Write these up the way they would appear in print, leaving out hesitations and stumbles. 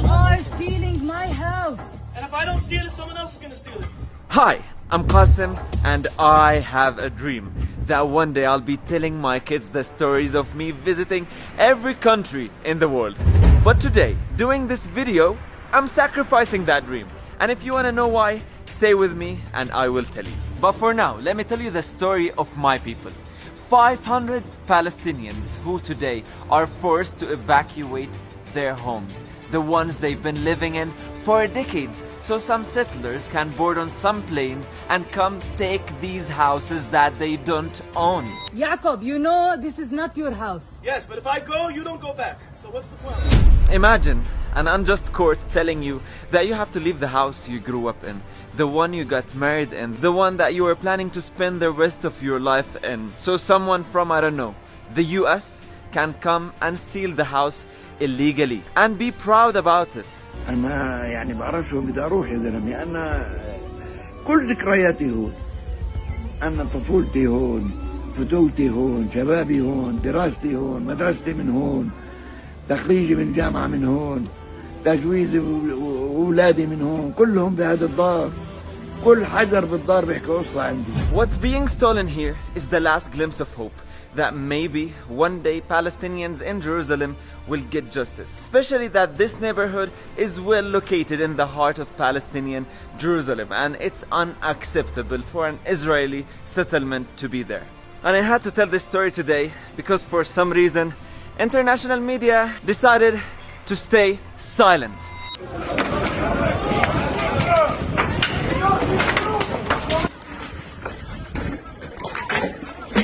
are stealing my house. And if I don't steal it, someone else is gonna steal it. Hi, I'm Qasim and I have a dream that one day I'll be telling my kids the stories of me visiting every country in the world. But today, doing this video, I'm sacrificing that dream. And if you want to know why, stay with me and I will tell you. But for now, let me tell you the story of my people. 500 Palestinians who today are forced to evacuate their homes, the ones they've been living in for decades, so some settlers can board on some planes and come take these houses that they don't own. Jacob, you know this is not your house. Yes, but if I go, you don't go back. So what's the plan? Imagine an unjust court telling you that you have to leave the house you grew up in, the one you got married in, the one that you were planning to spend the rest of your life in. So someone from, I don't know, the US can come and steal the house illegally and be proud about it. أنا يعني بعرفش وين بدي أروح يا زلمة. أنا كل ذكرياتي هون. أنا طفولتي هون، فتولتي هون، شبابي هون، دراستي هون، مدرستي من هون، تخريجي من جامعة من هون، تجويزي وأولادي من هون، كلهم بهذا الدار. كل حجر بالدار بيحكي قصة عندي. What's being stolen here is the last glimpse of hope that maybe one day Palestinians in Jerusalem will get justice. Especially that this neighborhood is well located in the heart of Palestinian Jerusalem and it's unacceptable for an Israeli settlement to be there. And I had to tell this story today because for some reason international media decided to stay silent.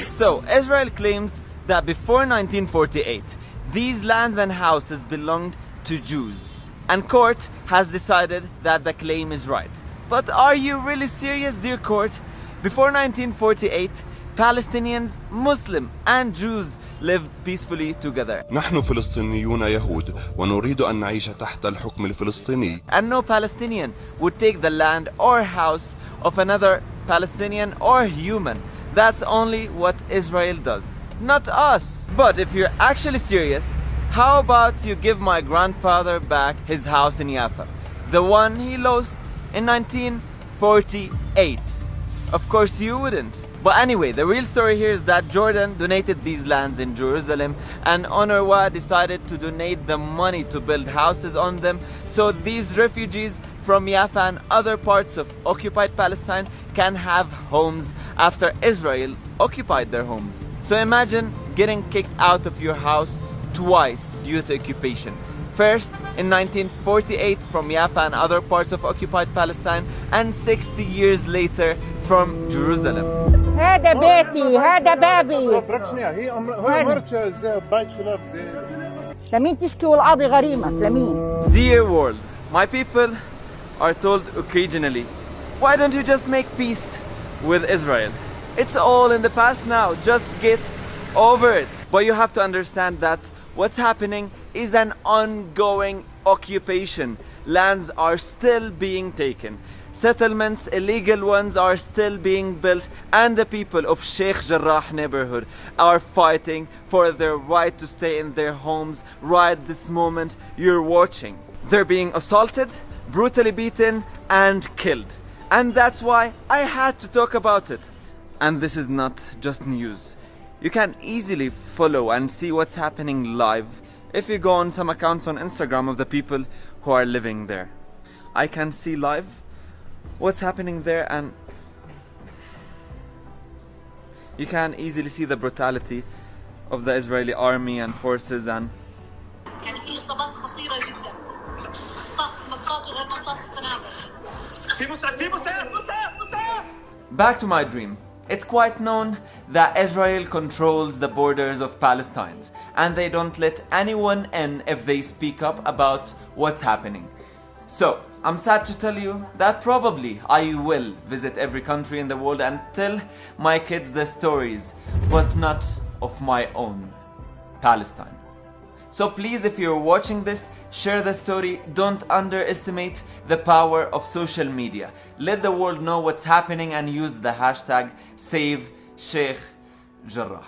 So, Israel claims that before 1948, these lands and houses belonged to Jews. And court has decided that the claim is right. But are you really serious, dear court? Before 1948, Palestinians, Muslim and Jews lived peacefully together. نحن فلسطينيون يهود ونريد أن نعيش تحت الحكم الفلسطيني. And no Palestinian would take the land or house of another Palestinian or human. That's only what Israel does, not us. But if you're actually serious, how about you give my grandfather back his house in Jaffa, the one he lost in 1948? Of course you wouldn't. But anyway, the real story here is that Jordan donated these lands in Jerusalem and UNRWA decided to donate the money to build houses on them so these refugees from Jaffa and other parts of occupied Palestine can have homes after Israel occupied their homes. So imagine getting kicked out of your house twice due to occupation. First in 1948 from Jaffa and other parts of occupied Palestine, and 60 years later from Jerusalem. هذا بيتي، هذا بابي. لمين تشكي والقاضي غريمة؟ لمين؟ Dear world, my people are told occasionally, why don't you just make peace with Israel? It's all in the past now, just get over it. But you have to understand that what's happening is an ongoing occupation. Lands are still being taken. Settlements, illegal ones, are still being built, and the people of Sheikh Jarrah neighborhood are fighting for their right to stay in their homes right this moment you're watching. They're being assaulted, brutally beaten, and killed. And that's why I had to talk about it. And this is not just news. You can easily follow and see what's happening live if you go on some accounts on Instagram of the people who are living there. I can see live what's happening there, and you can easily see the brutality of the Israeli army and forces. And back to my dream. It's quite known that Israel controls the borders of Palestine and they don't let anyone in if they speak up about what's happening. So, I'm sad to tell you that probably I will visit every country in the world and tell my kids the stories, but not of my own Palestine. So please, if you're watching this, share the story. Don't underestimate the power of social media. Let the world know what's happening and use the hashtag #SaveSheikh Jarrah.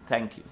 Thank you.